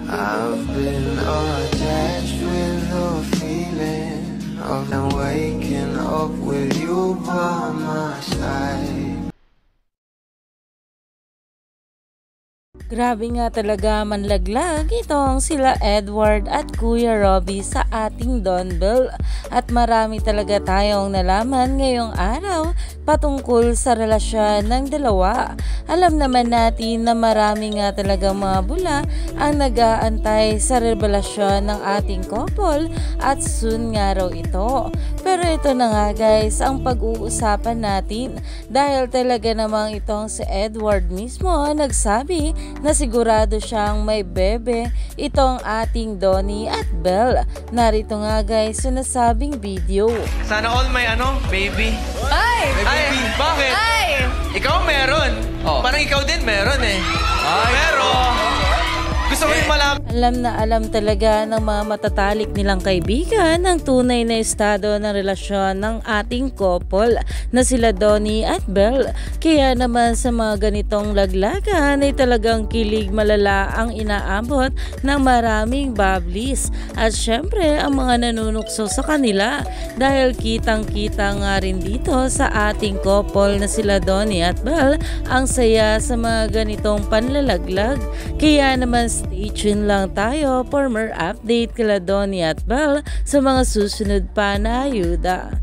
I've been attached with the feeling of them waking up with you by my side. Grabe nga talaga manlaglag itong sila Edward at Kuya Robby sa ating Don Bell. At marami talaga tayong nalaman ngayong araw patungkol sa relasyon ng dalawa. Alam naman natin na marami nga talaga mga bula ang nag-aantay sa revelasyon ng ating couple at soon nga raw ito. Pero ito na nga guys ang pag-uusapan natin dahil talaga namang itong si Edward mismo nagsabi na sigurado siyang may bebe itong ating Donnie at Belle. Narito nga guys yung nasabing video. Sana all may baby. Ay! Ay, bakit? Ay! Ikaw meron. Oh. Parang ikaw din meron eh. Pero, gusto ko rin malaman. Alam na alam talaga ng mga matatalik nilang kaibigan ang tunay na estado ng relasyon ng ating couple na sila Donnie at Belle. Kaya naman sa mga ganitong laglagan ay talagang kilig malala ang inaabot ng maraming bablis. At syempre ang mga nanunukso sa kanila dahil kitang-kita nga rin dito sa ating couple na sila Donnie at Belle ang saya sa mga ganitong panlalaglag. Kaya naman stay tuned lang tayo for more update kila Donnie at Belle sa mga susunod pa na ayuda.